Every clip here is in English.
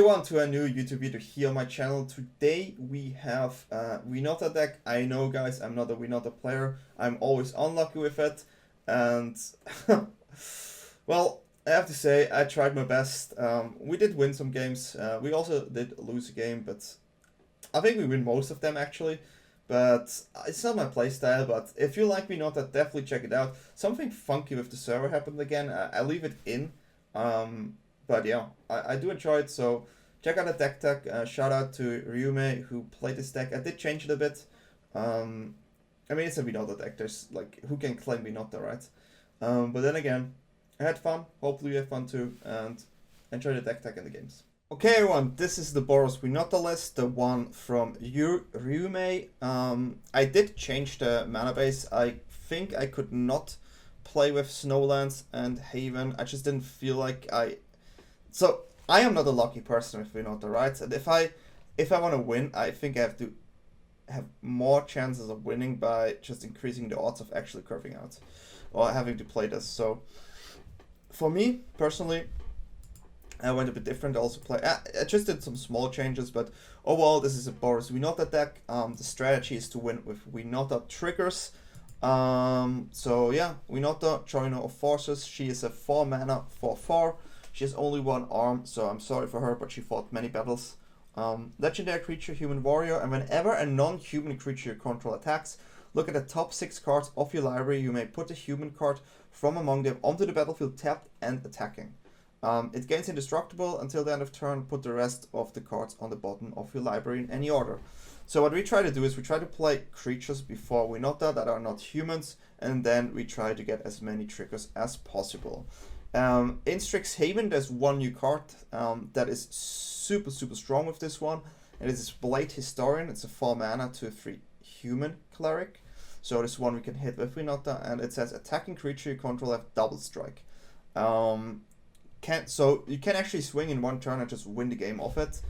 everyone to a new YouTube video here on my channel. Today we have Winota deck. I know guys, I'm not a Winota player. I'm always unlucky with it. And well, I have to say I tried my best. We did win some games. We also did lose a game, but I think we win most of them actually. But it's not my playstyle, but if you like Winota, definitely check it out. Something funky with the server happened again. I leave it in. But yeah, I do enjoy it, so check out the deck tag. Shout out to Ryume who played this deck. I did change it a bit. I mean, it's a Winota deck. There's like, who can claim Winota, right? But then again, I had fun. Hopefully you have fun too, and enjoy the deck tag and the games. Okay everyone, this is the Boros Winota list, the one from Ryume. I did change the mana base. I think I could not play with Snowlands and Haven. I just didn't feel like So I am not a lucky person with Winota, right? And if I want to win, I think I have to have more chances of winning by just increasing the odds of actually curving out or having to play this. So for me personally, I went a bit different. I also I just did some small changes, but overall this is a Boros Winota deck. The strategy is to win with Winota triggers. So yeah, Winota, Joiner of Forces. She is a 4 mana 4/4. She has only one arm, so I'm sorry for her, but she fought many battles. Legendary creature, human warrior, and whenever a non-human creature you control attacks, look at the top 6 cards of your library. You may put a human card from among them onto the battlefield tapped and attacking. It gains indestructible until the end of turn. Put the rest of the cards on the bottom of your library in any order. So what we try to do is we try to play creatures before Winota that are not humans, and then we try to get as many triggers as possible. In Strixhaven, there's one new card that is super strong with this one, and it is Blade Historian. It's a 4 mana 2/3 human cleric. So this one we can hit with Winota, and it says attacking creature you control have double strike. So you can actually swing in one turn and just win the game off it.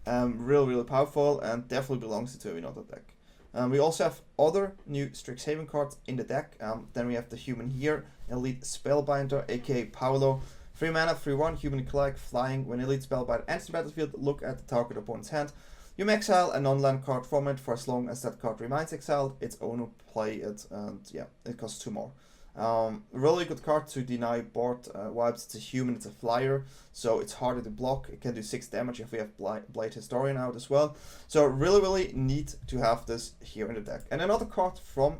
Really powerful, and definitely belongs to a Winota deck. We also have other new Strixhaven cards in the deck. Then we have the human here, Elite Spellbinder, aka Paolo. 3 mana, 3/1, human cleric, flying. When Elite Spellbinder enters the battlefield, look at the target opponent's hand. You may exile a non-land card from it for as long as that card remains exiled. Its owner play it, and yeah, it costs 2 more. Really good card to deny board vibes. It's a human, it's a flyer, so it's harder to block. It can do 6 damage if we have Blade Historian out as well. So really neat to have this here in the deck. And another card from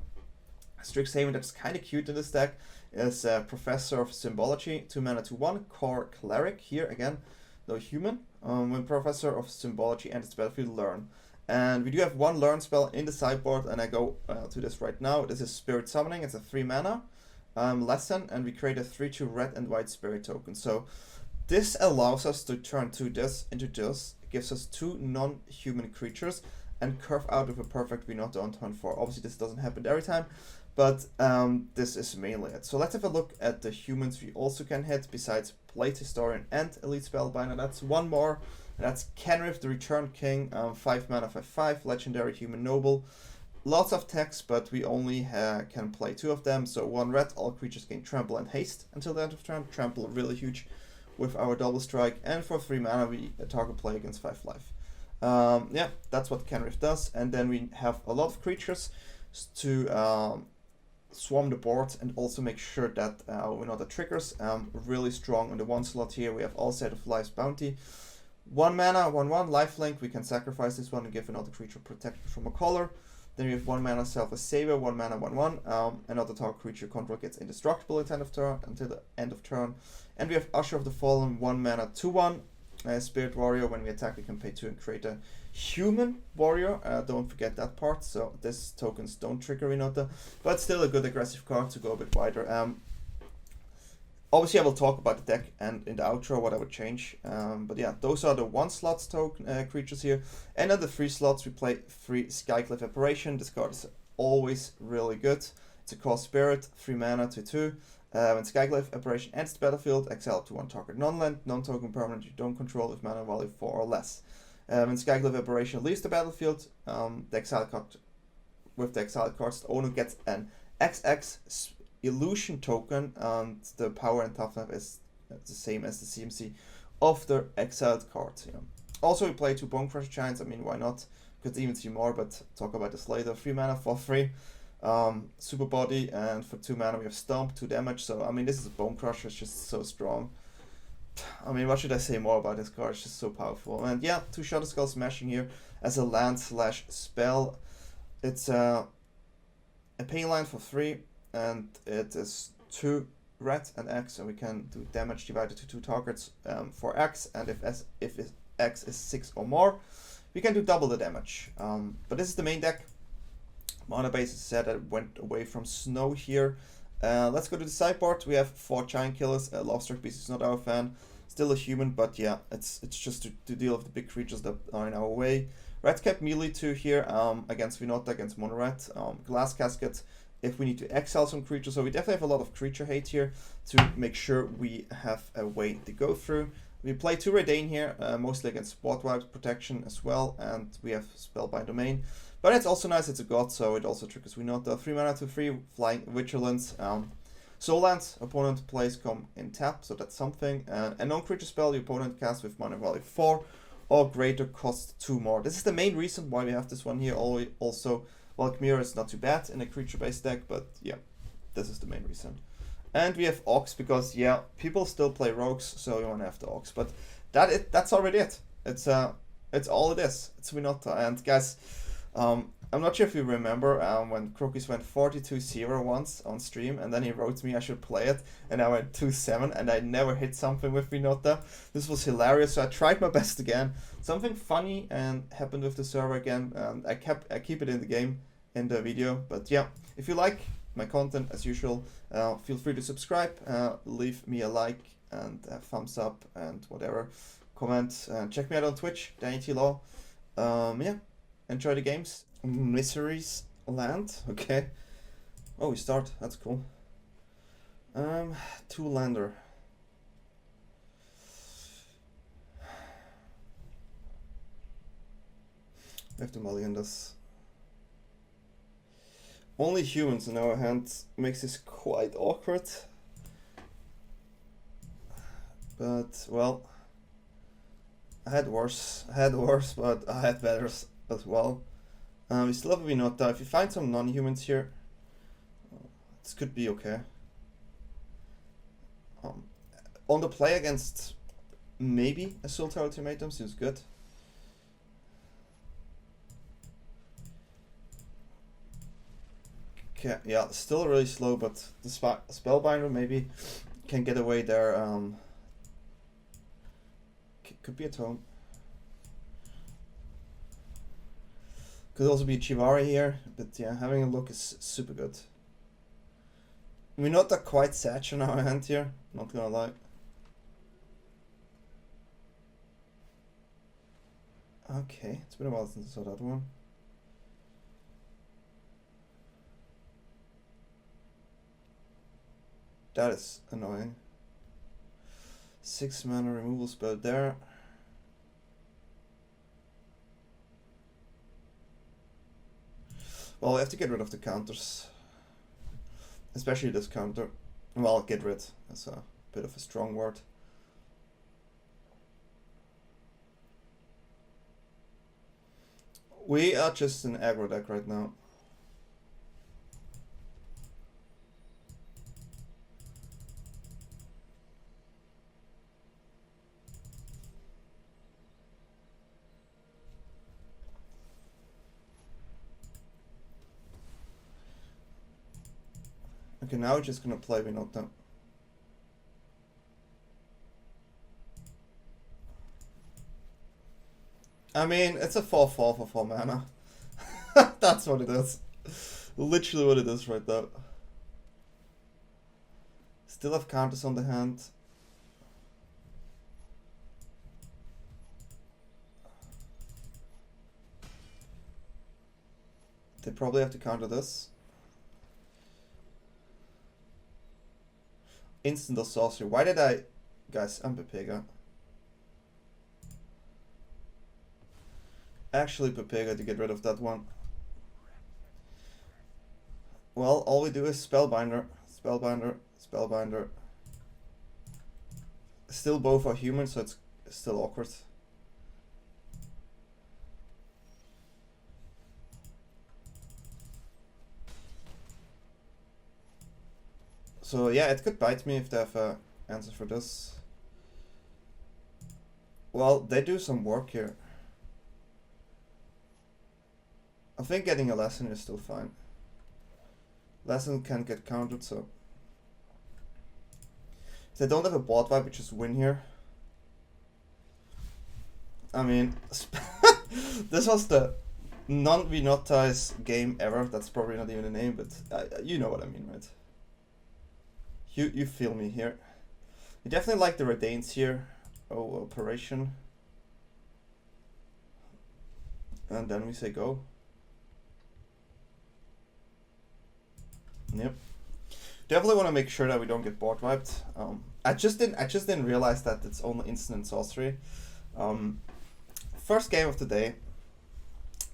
Strixhaven that's kind of cute in this deck is Professor of Symbology, 2 mana 2/1, core cleric. Here again, no human. When Professor of Symbology enters the battlefield, learn. And we do have one learn spell in the sideboard, and I go to this right now. This is Spirit Summoning. It's a 3 mana lesson, and we create a 3/2 red and white spirit token. So this allows us to turn this into this. It gives us 2 non-human creatures and curve out with a perfect Winota on turn 4. Obviously this doesn't happen every time, but this is mainly it. So let's have a look at the humans we also can hit besides Blade Historian and Elite Spellbinder. That's one more. That's Kenrith, the Return King, 5 mana 5/5, legendary human noble. Lots of text, but we only can play 2 of them. So 1 red, all creatures gain trample and haste until the end of turn. Trample really huge with our double strike. And for 3 mana, we target play against 5 life. Yeah, that's what Kenrith does. And then we have a lot of creatures to swarm the board and also make sure that Winota triggers. Really strong on the 1 slot here. We have Alseid of Life's Bounty. 1 mana, 1/1, lifelink. We can sacrifice this one and give another creature protection from a color. Then we have 1 mana Selfless Savior, 1 mana 1/1. Another target creature control gets indestructible at the end of turn until the end of turn. And we have Usher of the Fallen, 1 mana 2/1. Spirit Warrior. When we attack, we can pay 2 and create a human warrior. Don't forget that part. So these tokens don't trigger Winota, but still a good aggressive card to go a bit wider. Obviously, I will talk about the deck and in the outro what I would change. But yeah, those are the 1 slots token creatures here. And at the 3 slots, we play 3 Skyclave Apparition. This card is always really good. It's a cost spirit, 3 mana 2/2. When Skyclave Apparition enters the battlefield, exile up to 1 target non-land, non-token permanent you don't control with mana value 4 or less. When Skyclave Apparition leaves the battlefield, the exile card with the exiled cards, the owner gets an XX illusion token, and the power and toughness is the same as the CMC of the exiled card. Also, we play 2 Bonecrusher Giants. I mean, why not? Could even see more, but talk about this later. 3 mana for 3. Super Body, and for 2 mana we have Stomp, 2 damage. So, I mean, this is a Bonecrusher. It's just so strong. I mean, what should I say more about this card? It's just so powerful. And yeah, 2 Shatterskull Smashing here as a land/spell. It's a pay land for 3, and it is 2 red and X, so we can do damage divided to 2 targets for X, and if X is 6 or more, we can do double the damage. But this is the main deck. Mana base is set. I went away from Snow here. Let's go to the sideboard. We have 4 Giant Killers. Lovestruck Beast is not our fan. Still a human, but yeah, it's just to deal with the big creatures that are in our way. Redcap Melee 2 here against Winota, against Mono Red. Glass Casket if we need to exile some creatures. So we definitely have a lot of creature hate here to make sure we have a way to go through. We play 2 Redain here, mostly against Spot Wipes protection as well, and we have Spellbinder main. But it's also nice, it's a god, so it also triggers Winota. 3 mana to 3, Flying Vigilance. Soul Lands, opponent plays come in tap, so that's something. A non-creature spell the opponent casts with mana value 4 or greater costs 2 more. This is the main reason why we have this one here. Also, Valkmir is not too bad in a creature-based deck, but yeah, this is the main reason. And we have Ox because, yeah, people still play Rogues, so you want to have the Ox. But that's already it. It's all it is. It's Winota. And guys, I'm not sure if you remember when Crocus went 42-0 once on stream, and then he wrote me I should play it, and I went 2-7, and I never hit something with Winota. This was hilarious, so I tried my best again. Something funny and happened with the server again, and I keep it in the game, in the video. But yeah, if you like my content as usual, feel free to subscribe, leave me a like and a thumbs up and whatever, comment, check me out on Twitch, DanyTLaw. Yeah, enjoy the games. Misery's Land, okay. Oh, we start, that's cool. 2 lander. We have to mulligan this. Only humans in our hands makes this quite awkward. But, well, I had worse, but I had better as well. We still have a Winota. If you find some non-humans here, this could be okay. On the play against maybe a Sultai Ultimatum seems good. Okay, yeah, still really slow, but the Spellbinder maybe can get away there. Could be a Tome. Could also be Chivari here, but yeah, having a look is super good. We're not that quite Satch in our hand here, not gonna lie. Okay, it's been a while since I saw that one. That is annoying. 6 mana removal spell there. Well, we have to get rid of the counters. Especially this counter. Well, get rid is a bit of a strong word. We are just an aggro deck right now. Okay, now we're just gonna play Winota. I mean, it's a 4/4 for 4 mana. That's what it is. Literally what it is right now. Still have counters on the hand. They probably have to counter this. Instant or sorcery. Why did I... Guys, I'm Pepega. Actually Pepega to get rid of that one. Well, all we do is Spellbinder. Spellbinder. Spellbinder. Still both are human, so it's still awkward. So yeah, it could bite me if they have an answer for this. Well, they do some work here. I think getting a lesson is still fine. Lesson can get countered, so if they don't have a board wipe, we just win here. I mean, this was the non-Winota game ever. That's probably not even a name, but you know what I mean, right? You feel me here. You definitely like the Redains here. Oh, Operation. And then we say go. Yep. Definitely want to make sure that we don't get board wiped. I just didn't realize that it's only instant and sorcery. First game of the day.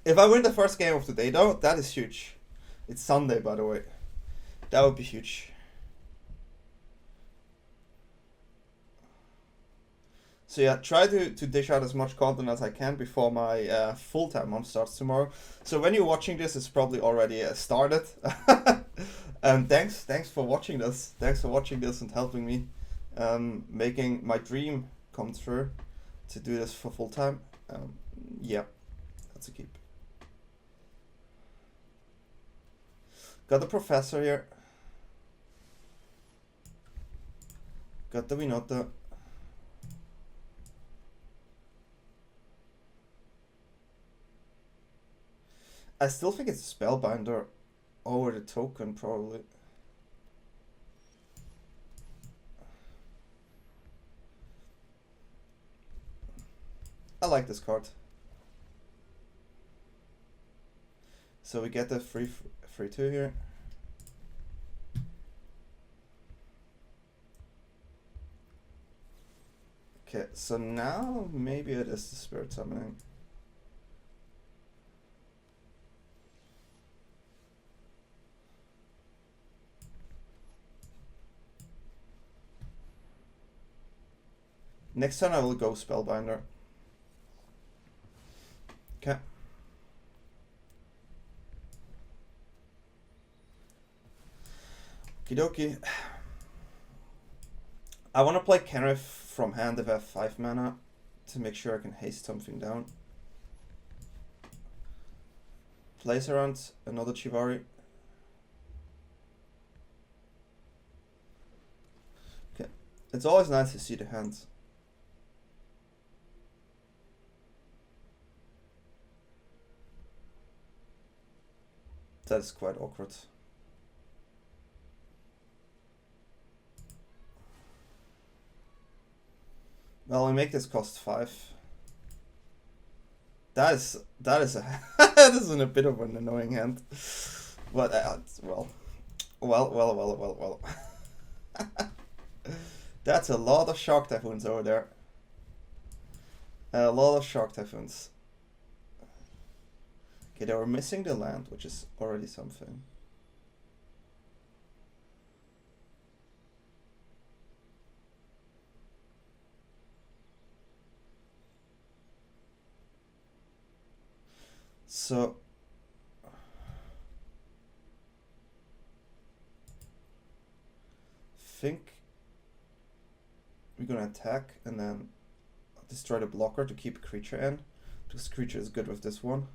If I win the first game of the day, though, that is huge. It's Sunday, by the way. That would be huge. So yeah, try to dish out as much content as I can before my full-time mom starts tomorrow. So when you're watching this, it's probably already started. And thanks for watching this. Thanks for watching this and helping me making my dream come true to do this for full-time. Yeah, that's a keep. Got the Professor here. Got the Winota. I still think it's Spellbinder over the token, probably. I like this card. So we get the free 2 here. Okay, so now maybe it is the Spirit Summoning. Next turn I will go Spellbinder. Okay. Okie dokie. I want to play Kenrith from hand if I have 5 mana to make sure I can haste something down. Place around another Chivari. Okay. It's always nice to see the hands. That is quite awkward. Well, we make this cost 5. That is a that is a bit of an annoying hand. But well. That's a lot of Shock Typhoons over there. A lot of Shock Typhoons. Okay, they were missing the land, which is already something. So think we're gonna attack and then destroy the blocker to keep a creature in, because creature is good with this one.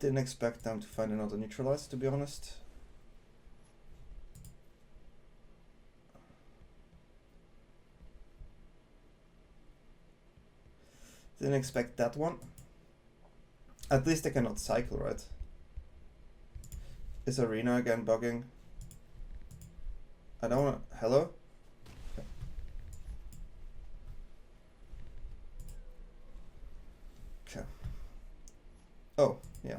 Didn't expect them to find another neutralize, to be honest. Didn't expect that one. At least they cannot cycle, right? Is Arena again bugging? I don't wanna... Hello? Okay. Okay. Oh, yeah.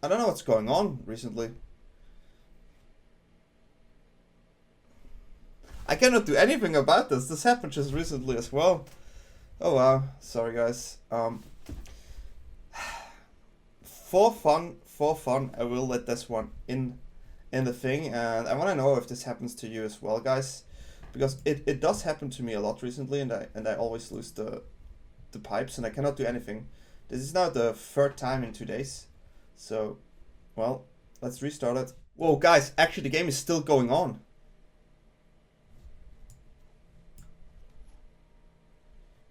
I don't know what's going on recently. I cannot do anything about this. This happened just recently as well. Oh wow. Sorry guys. for fun, I will let this one in the thing, and I want to know if this happens to you as well, guys, because it does happen to me a lot recently, and I always lose the pipes, and I cannot do anything. This is now the third time in 2 days, so, well, let's restart it. Whoa, guys, actually the game is still going on.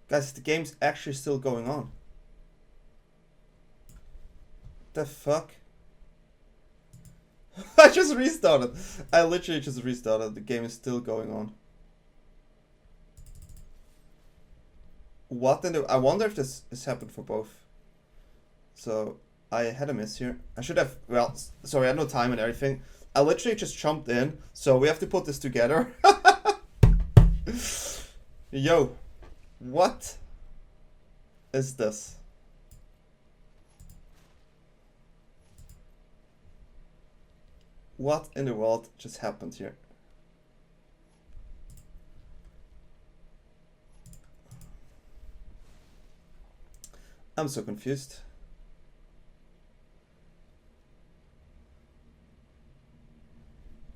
Guys, the game's actually still going on. The fuck? I just restarted. I literally just restarted. The game is still going on. What in the... I wonder if this has happened for both. So, I had a miss here. I should have... Well, sorry, I had no time and everything. I literally just jumped in. So, we have to put this together. Yo. What is this? What in the world just happened here? I'm so confused.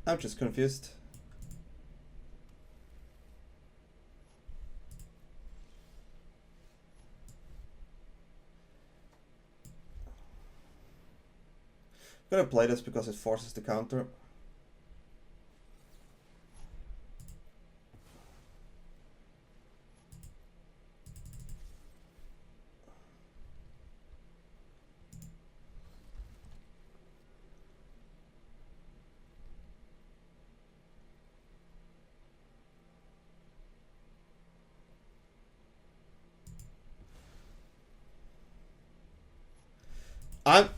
I'm just confused. I'm gonna play this because it forces the counter. I'm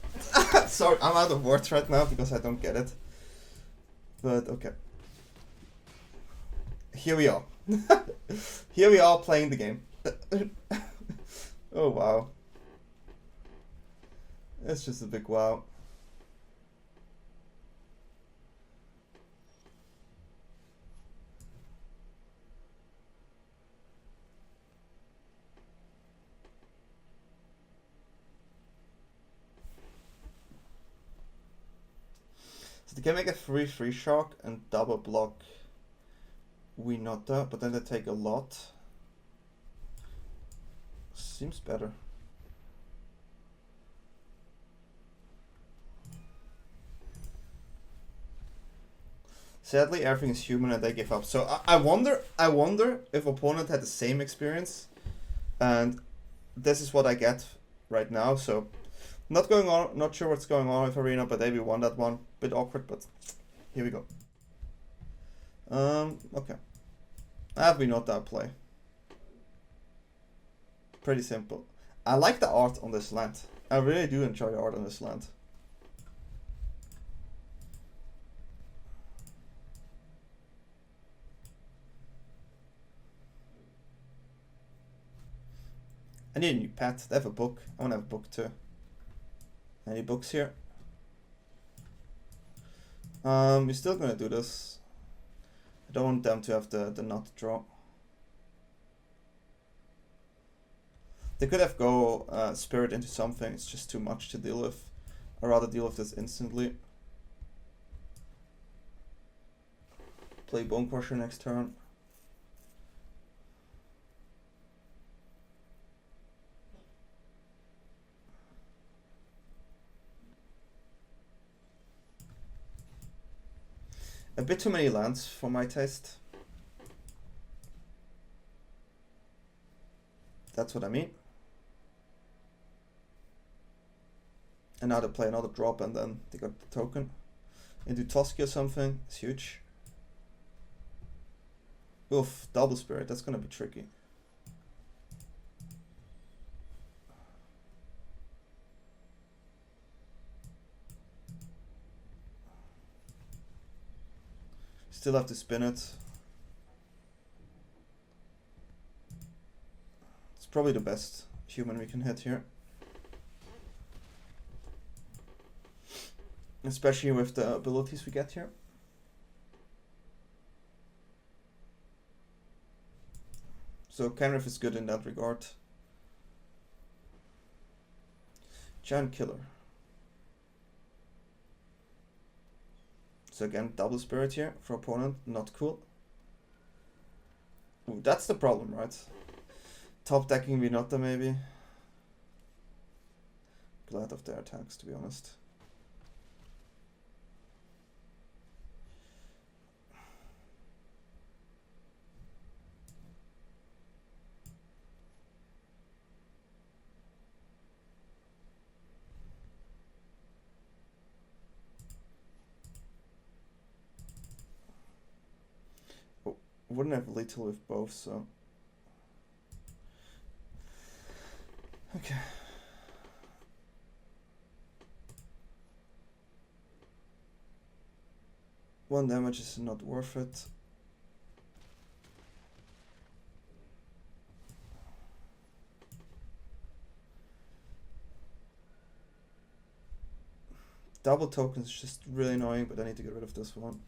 sorry, I'm out of words right now because I don't get it. But okay. Here we are. Here we are playing the game. Oh wow. It's just a big wow. So they can make a 3/3 shock and double block Winota, but then they take a lot. Seems better. Sadly, everything is human and they give up. So I wonder if opponent had the same experience, and this is what I get right now. So not going on, not sure what's going on with Arena, but they won that one. Bit awkward, but here we go. Okay. I have Winota play. Pretty simple. I like the art on this land. I really do enjoy the art on this land. I need a new pet. They have a book. I want to have a book too. Any books here? We're still gonna do this. I don't want them to have the nut draw. They could have go spirit into something. It's just too much to deal with. I'd rather deal with this instantly. Play Bonecrusher next turn. A bit too many lands for my taste. That's what I mean. And now they play another drop and then they got the token. Into Toski or something. It's huge. Oof, double spirit. That's gonna be tricky. Still have to spin it. It's probably the best human we can hit here. Especially with the abilities we get here. So Kenrith is good in that regard. Giant Killer. So again, double spirit here for opponent, not cool. Ooh, that's the problem, right? Top decking Winota maybe. Glad of their attacks, to be honest. Oh, wouldn't have lethal with both, so. Okay. One damage is not worth it. Double tokens is just really annoying, but I need to get rid of this one.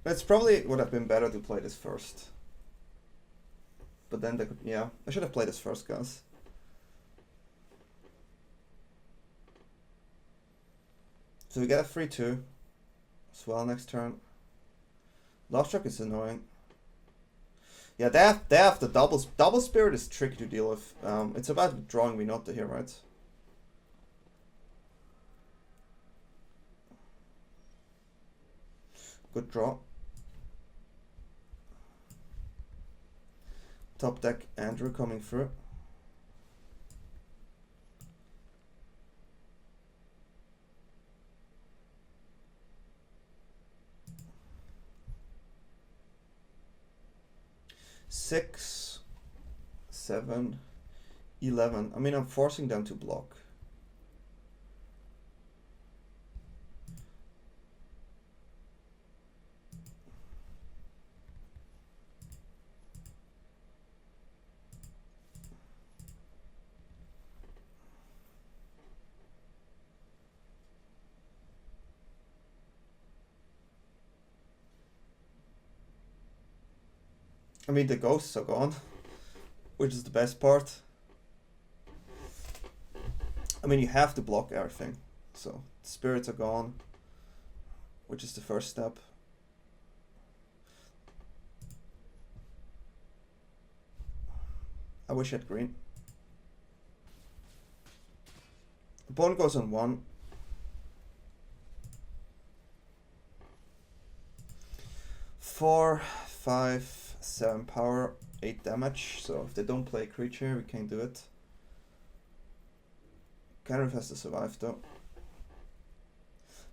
It's probably would have been better to play this first. But then they could, yeah, I should have played this first, guys. So we get a 3-2 as well next turn. Last Shock is annoying. Yeah, they have the double spirit is tricky to deal with. It's about drawing Winota here, right? Good draw. Top deck Andrew coming through. Six, 7, 11. I mean, I'm forcing them to block. I mean, the ghosts are gone, which is the best part. I mean, you have to block everything. So, the spirits are gone, which is the first step. I wish I had green. Opponent goes on 1. Four, 5, 7 power, 8 damage. So if they don't play a creature, we can't do it. Kenrith has to survive though.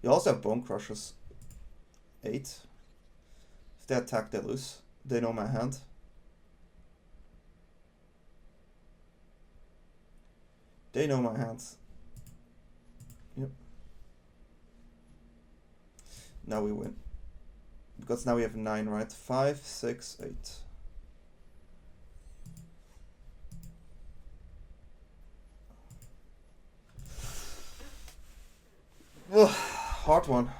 You also have Bonecrushers. 8. If they attack, they lose. They know my hand. They know my hands. Yep. Now we win. Because now we have 9, right? 5, 6, 8. Ugh, hard one.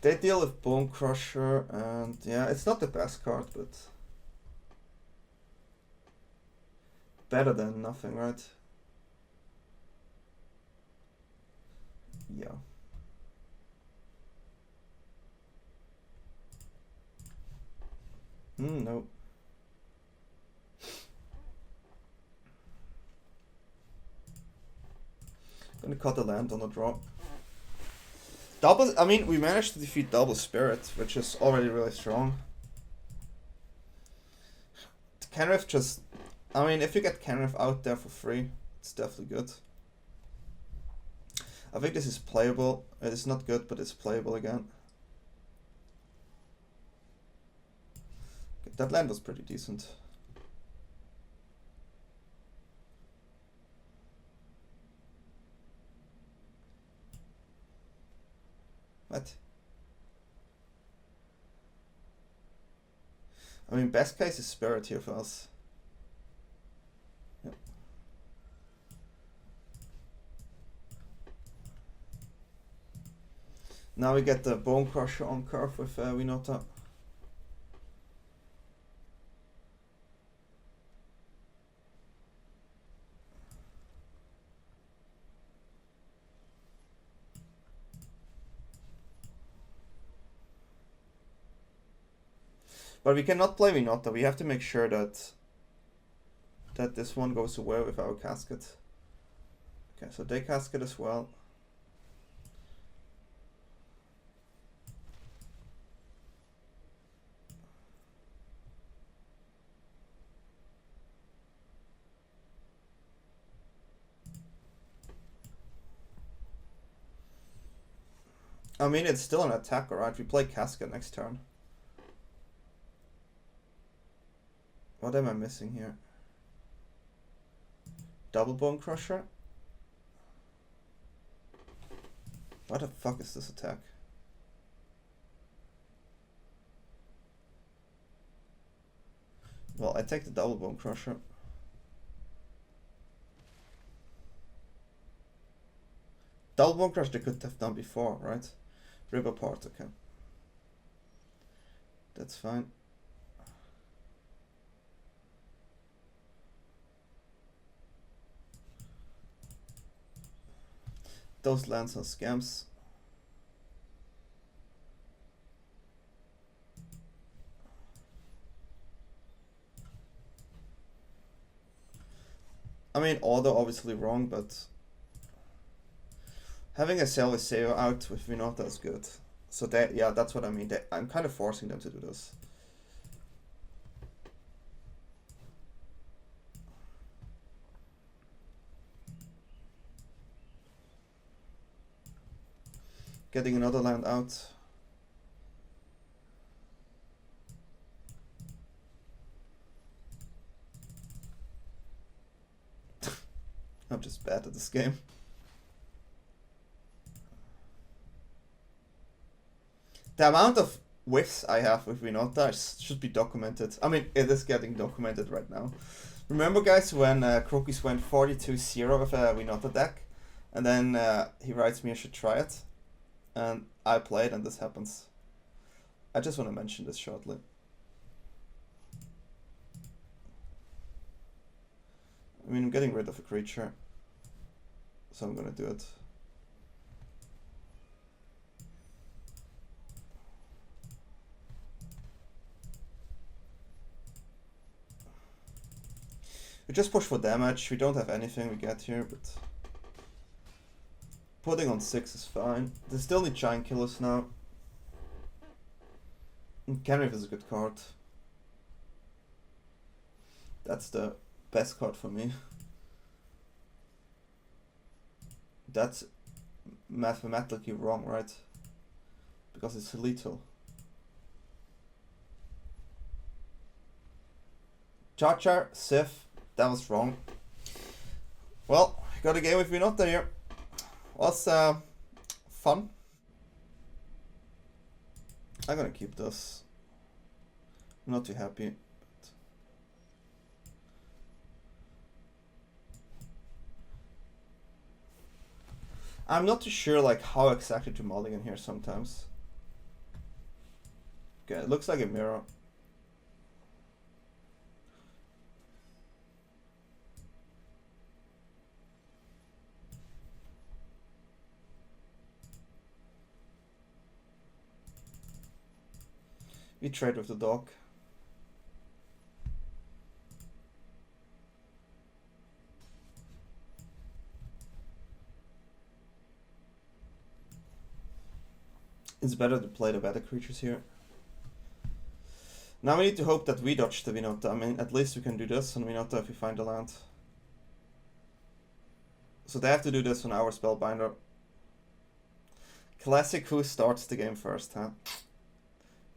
They deal with Bonecrusher, and yeah, it's not the best card, but better than nothing, right? Yeah. No. Gonna cut the land on a draw. Double, I mean, we managed to defeat Double Spirit, which is already really strong. Kenrith just, I mean, if you get Kenrith out there for free, it's definitely good. I think this is playable. It is not good, but it's playable again. Okay, that land was pretty decent. What? I mean, best case is Spirit here for us. Yep. Now we get the Bonecrusher on curve with Winota. But we cannot play Winota. We have to make sure that this one goes away with our casket. Okay, so they casket as well. I mean, it's still an attack, alright? We play casket next turn. What am I missing here? Double Bonecrusher? What the fuck is this attack? Well, I take the double Bonecrusher. Double Bonecrusher they could have done before, right? Rip apart, okay. That's fine. Those lands are scams. I mean, order obviously wrong, but having a Selfless Savior out with Winota is good. So that, yeah, that's what I mean. I'm kind of forcing them to do this. Getting another land out. I'm just bad at this game. The amount of whiffs I have with Winota should be documented. I mean, it is getting documented right now. Remember, guys, when Crookies went 42-0 with a Winota deck, and then he writes me I should try it, and I played, and this happens. I just want to mention this shortly. I mean, I'm getting rid of a creature, so I'm gonna do it. We just push for damage. We don't have anything we get here, but putting on 6 is fine. They still need giant killers now. And Kenrith is a good card. That's the best card for me. That's mathematically wrong, right? Because it's lethal. Char, Sif, that was wrong. Well, got a game with Winota here. Was fun. I'm gonna keep this. I'm not too happy. I'm not too sure like how exactly to mulligan here sometimes. Okay, it looks like a mirror. We trade with the dog. It's better to play the better creatures here. Now we need to hope that we dodge the Winota. I mean, at least we can do this on Winota if we find the land. So they have to do this on our Spellbinder. Classic who starts the game first, huh?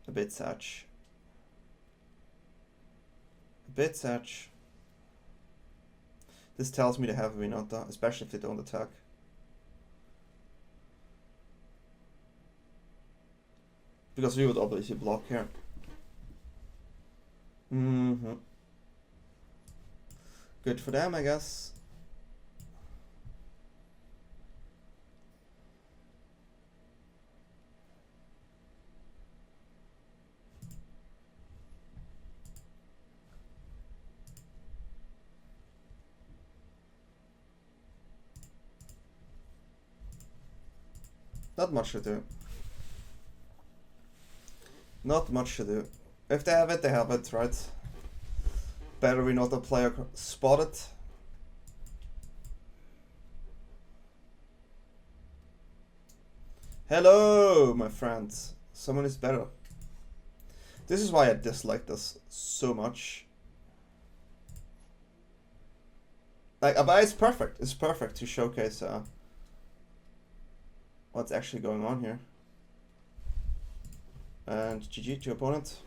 A bit sad. A bit sad. This tells me they have a Winota, especially if they don't attack. Because we would obviously block here. Good for them, I guess. Not much to do. Not much to do. If they have it, they have it, right? Better we not a player spot it. Hello, my friends. Someone is better. This is why I dislike this so much. Like, but it's perfect. It's perfect to showcase what's actually going on here. And GG to your opponent.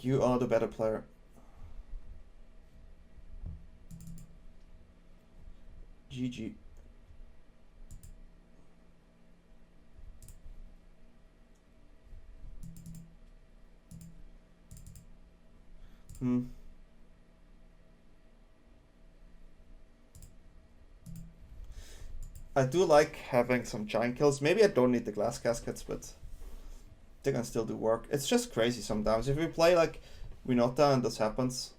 You are the better player. GG. I do like having some giant kills. Maybe I don't need the glass caskets, but they can still do work. It's just crazy sometimes. If we play like Winota and this happens,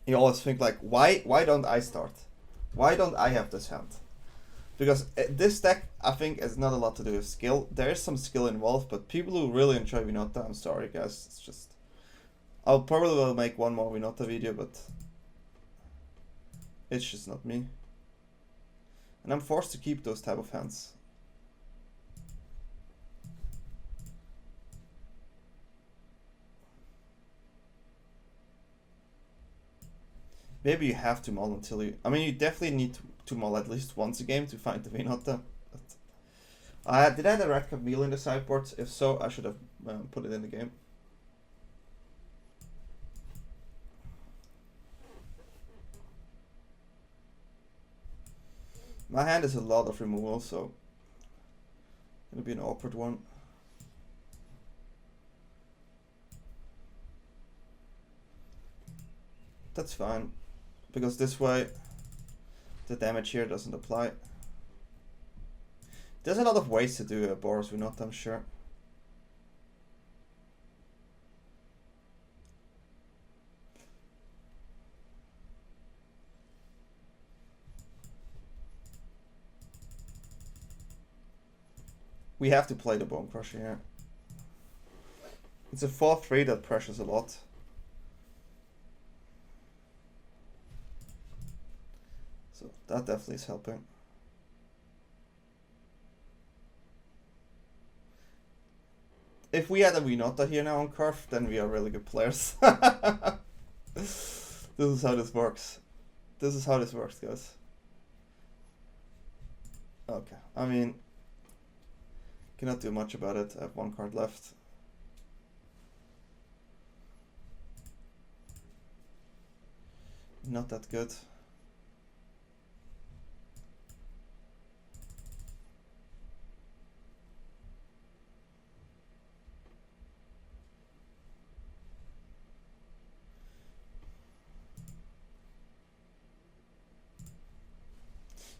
you always think like, why don't I start? Why don't I have this hand? Because this deck, I think, has not a lot to do with skill. There is some skill involved, but people who really enjoy Winota, I'm sorry guys, it's just... I'll probably will make one more Winota video, but it's just not me. And I'm forced to keep those type of hands. Maybe you have to mull until you... I mean, you definitely need to mull at least once a game to find the Winota. Did I have a Redcap Melee in the sideboard? If so, I should have put it in the game. My hand is a lot of removal, so it'll be an awkward one. That's fine, because this way the damage here doesn't apply. There's a lot of ways to do a Boros Winota, I'm sure. We have to play the Bonecrusher here. It's a 4-3 that pressures a lot. So that definitely is helping. If we had a Winota here now on curve, then we are really good players. This is how this works. This is how this works, guys. Okay, I mean... Cannot do much about it. I have one card left. Not that good.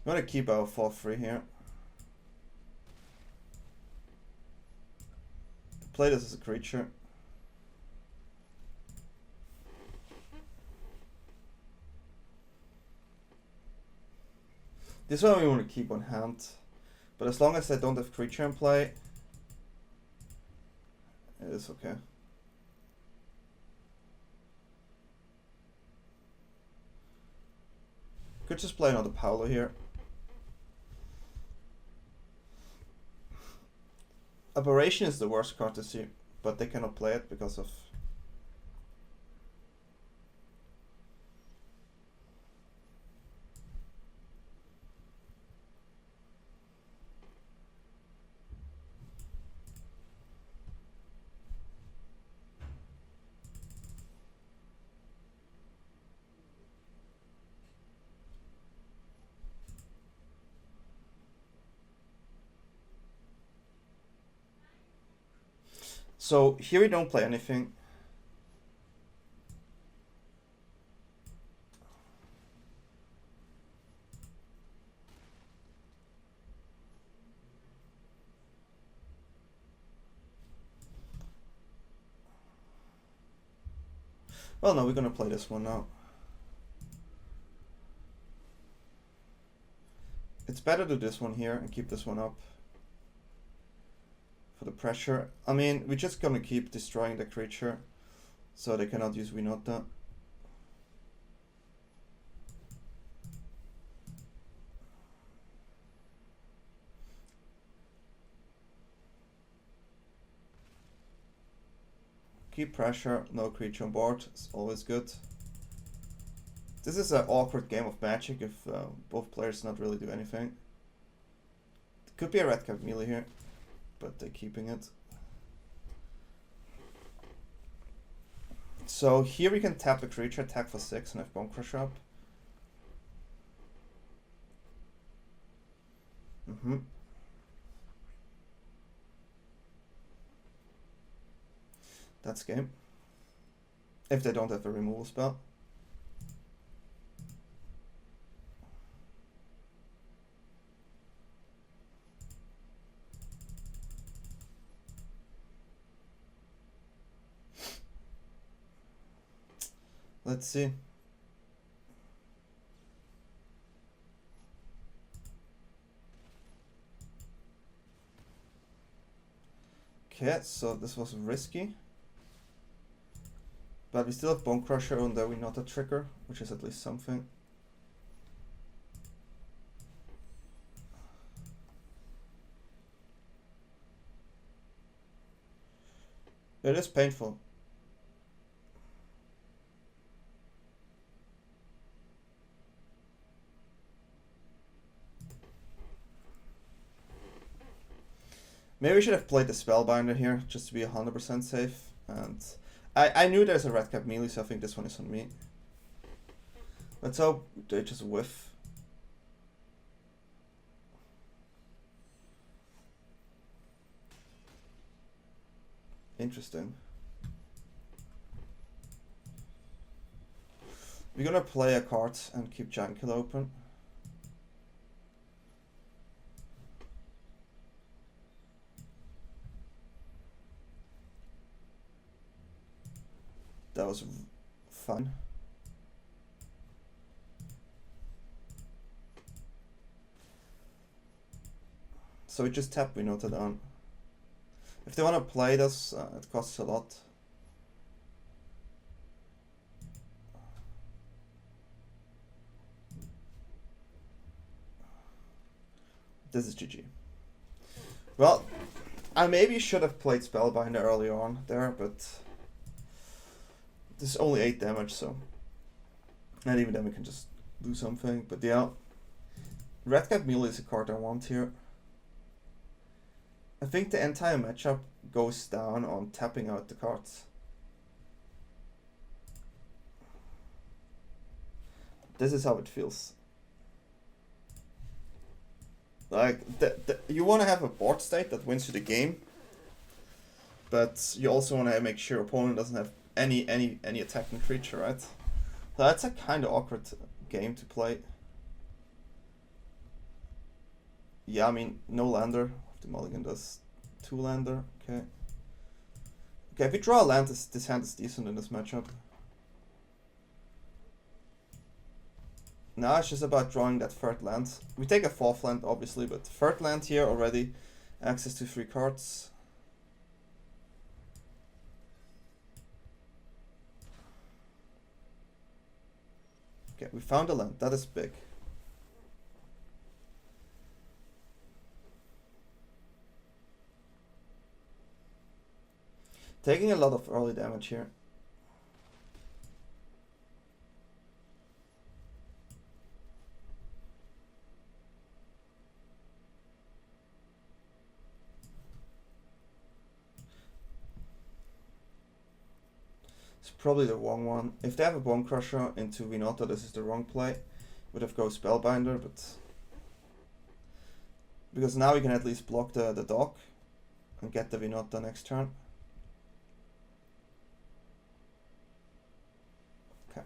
I'm gonna keep our 4-3 here. Play this as a creature. This one we want to keep on hand, but as long as I don't have creature in play, it is okay. Could just play another Paolo here. Aberration is the worst card to see, but they cannot play it because of... So here we don't play anything. Well, no, we're gonna play this one now. It's better to do this one here and keep this one up for the pressure. I mean, we're just gonna keep destroying the creature so they cannot use Winota. Keep pressure, no creature on board, it's always good. This is an awkward game of Magic if both players not really do anything. It could be a Redcap Melee here, but they're keeping it. So here we can tap a creature, attack for 6 and have Bonecrusher up. That's game. If they don't have a removal spell. Let's see. Okay, so this was risky. But we still have Bonecrusher and we not a trigger, which is at least something. It is painful. Maybe we should have played the Spellbinder here, just to be 100% safe. And I knew there's a Redcap Melee, so I think this one is on me. Let's hope they just whiff. Interesting. We're gonna play a card and keep Giant Kill open. That was fun. So we just tap Winota down. If they want to play this, it costs a lot. This is GG. Well, I maybe should have played Spellbinder early on there, but this is only 8 damage, so and even then we can just do something. But yeah, Redcap Melee is a card I want here. I think the entire matchup goes down on tapping out the cards. This is how it feels. Like, you want to have a board state that wins you the game, but you also want to make sure your opponent doesn't have any attacking creature, right? So that's a kind of awkward game to play. Yeah, I mean, no lander. The mulligan does 2 lander. Okay. Okay, if we draw a land, this hand is decent in this matchup. Now it's just about drawing that 3rd land. We take a 4th land, obviously, but 3rd land here already. Access to 3 cards. Okay, we found a land. That is big. Taking a lot of early damage here. It's probably the wrong one. If they have a Bonecrusher into Winota, this is the wrong play. Would have go Spellbinder, but because now we can at least block the dock and get the Winota next turn. Okay.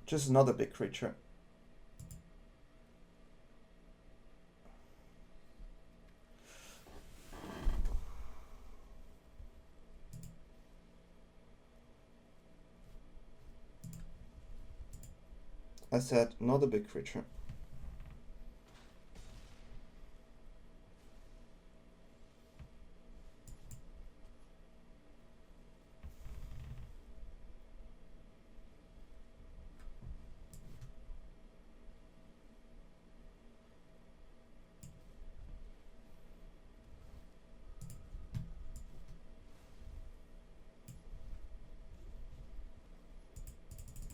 Just not a big creature. I said not a big creature.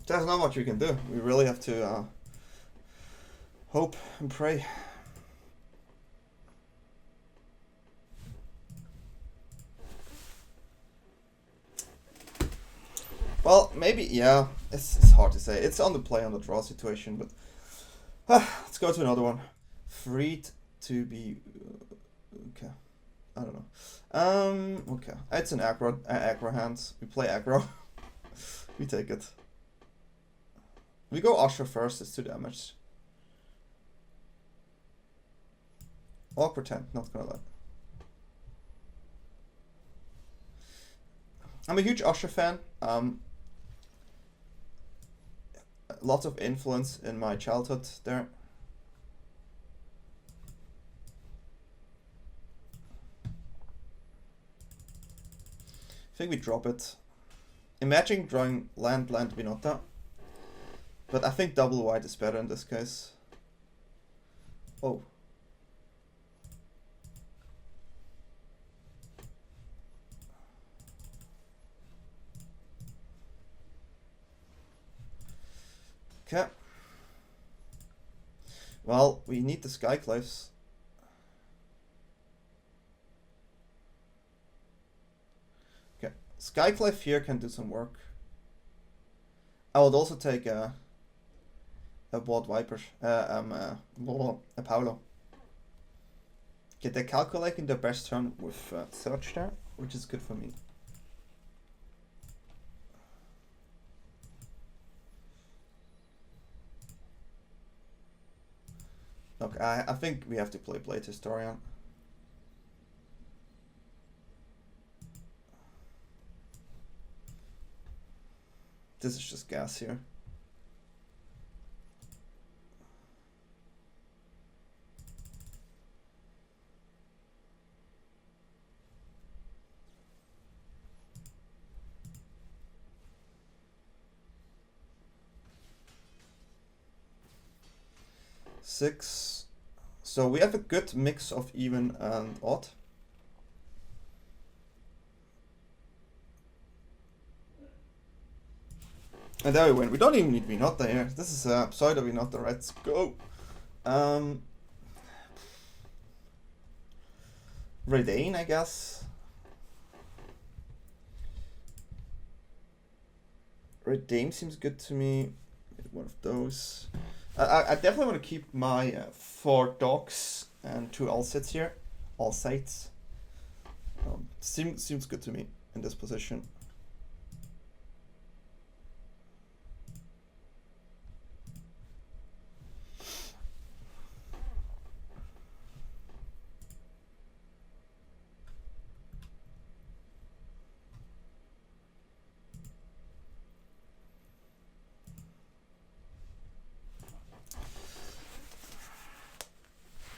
There's not much we can do. We really have to hope and pray. Well, maybe, yeah. It's hard to say. It's on the play, on the draw situation, but let's go to another one. Freed to be okay. I don't know. Okay. It's an aggro hand. We play aggro. We take it. We go Usher first, it's 2 damage. Or pretend, not gonna lie. I'm a huge Usher fan. Lots of influence in my childhood there. I think we drop it. Imagine drawing land Winota. But I think double white is better in this case. Oh. Okay. Well, we need the Skyclaves. Okay. Skyclave here can do some work. I would also take a Board Viper, a Paolo. Okay, they're calculating their best turn with Search there, which is good for me. Okay, I think we have to play Blade Historian. This is just gas here. Six. So we have a good mix of even and odd. And there we win. We don't even need Winota here. This is a pseudo Winota. Let's go. Redain, I guess. Redain seems good to me. One of those. I definitely want to keep my 4 dogs and 2 Alseids here. Alseids. Seems good to me in this position.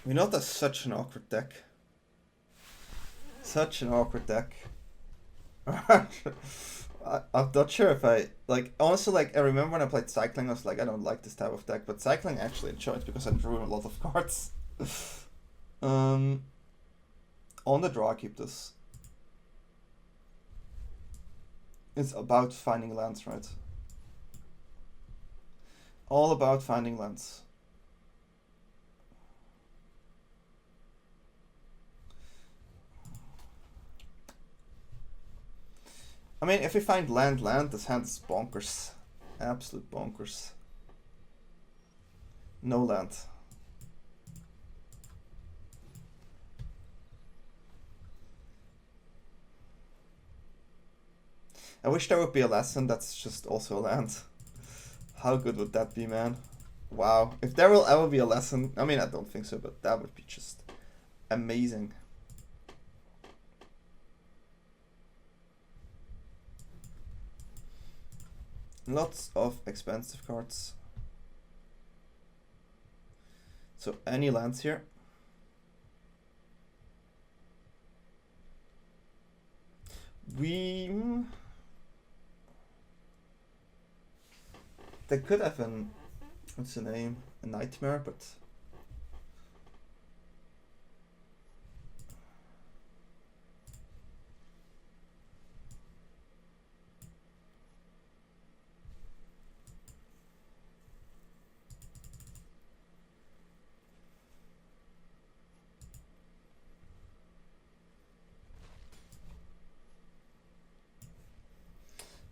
Winota is such an awkward deck. Such an awkward deck. I'm not sure if I like. Honestly, like I remember when I played Cycling, I was like, I don't like this type of deck. But Cycling I actually enjoyed because I drew a lot of cards. On the draw, I keep this. It's about finding lands, right? All about finding lands. I mean, if we find land, this hand is bonkers. Absolute bonkers. No land. I wish there would be a lesson that's just also a land. How good would that be, man? Wow. If there will ever be a lesson, I mean, I don't think so, but that would be just amazing. Lots of expensive cards. So any lands here. They could have an, what's the name? A nightmare, but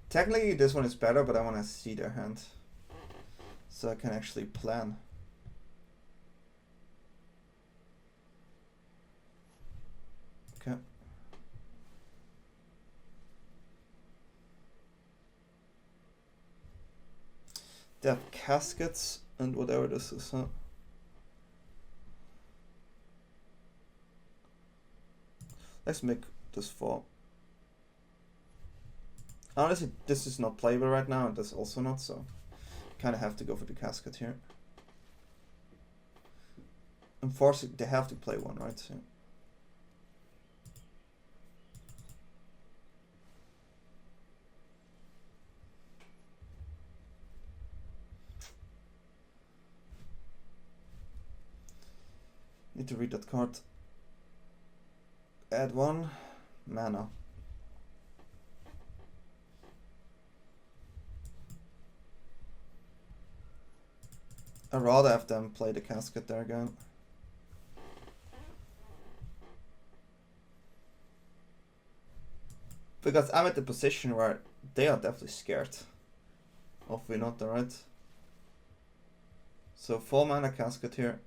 technically this one is better, but I want to see their hand so I can actually plan. Okay. They have caskets and whatever this is, huh? Let's make this 4. Honestly, this is not playable right now, and this also not, so kind of have to go for the casket here. Unfortunately, they have to play one, right? So. Need to read that card. Add 1 mana. I'd rather have them play the casket there again. Because I'm at the position where they are definitely scared of Winota, right? So 4 mana casket here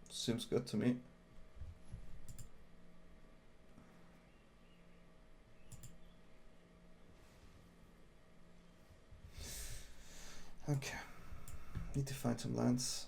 seems good to me. Okay. Need to find some lands.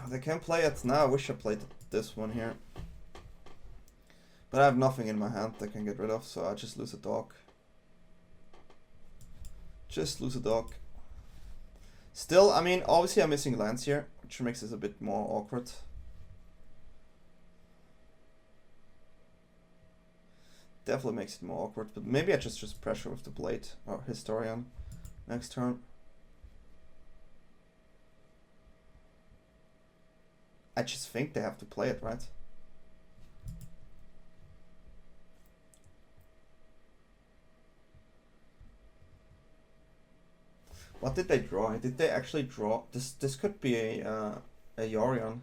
They can play it now. I wish I played this one here. But I have nothing in my hand I can get rid of, so I just lose a dog. Just lose a dog. Still, I mean, obviously I'm missing lands here, which makes this a bit more awkward. Definitely makes it more awkward, but maybe I just pressure with the Blade or Historian next turn. I just think they have to play it, right? What did they draw? Did they actually draw? This could be a Yorion.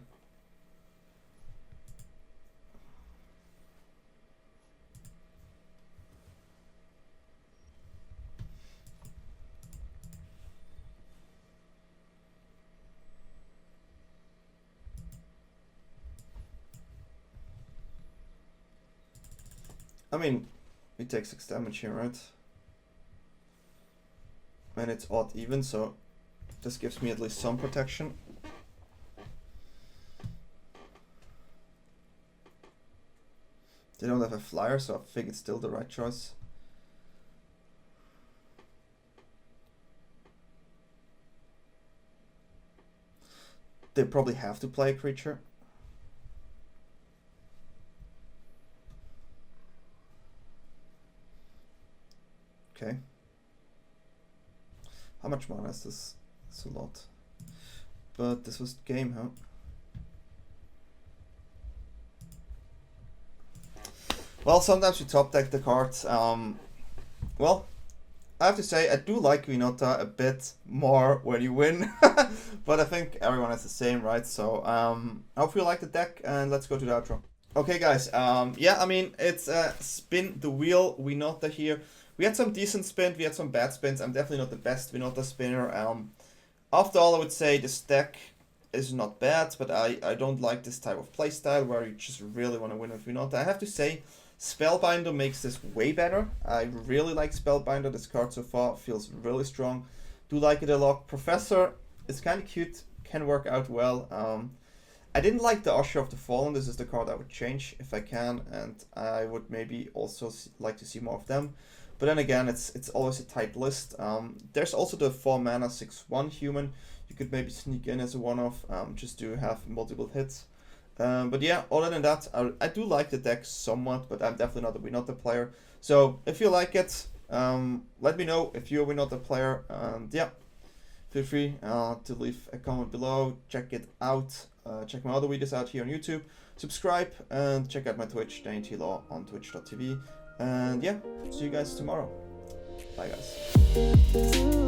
I mean, we take 6 damage here, right? And it's odd even, so this gives me at least some protection. They don't have a flyer, so I think it's still the right choice. They probably have to play a creature. Okay. How much mana is this? It's a lot. But this was the game, huh? Well, sometimes you top deck the cards. Well, I have to say, I do like Winota a bit more when you win. But I think everyone has the same, right? So, I hope you like the deck, and let's go to the outro. Okay, guys. Yeah, I mean, it's spin the wheel Winota here. We had some decent spins, we had some bad spins. I'm definitely not the best Winota spinner. After all, I would say this deck is not bad, but I don't like this type of playstyle where you just really want to win with Winota. I have to say, Spellbinder makes this way better. I really like Spellbinder. This card so far feels really strong. Do like it a lot. Professor is kind of cute, can work out well. I didn't like the Usher of the Fallen. This is the card I would change if I can, and I would maybe also like to see more of them. But then again, it's always a tight list. There's also the 4 mana 6/1 human. You could maybe sneak in as a one-off, just to have multiple hits. But yeah, other than that, I do like the deck somewhat, but I'm definitely not a Winota player. So if you like it, let me know if you're a Winota player. And yeah, feel free to leave a comment below. Check it out. Check my other videos out here on YouTube. Subscribe and check out my Twitch, DanyTLaw on twitch.tv. And yeah, see you guys tomorrow. Bye guys.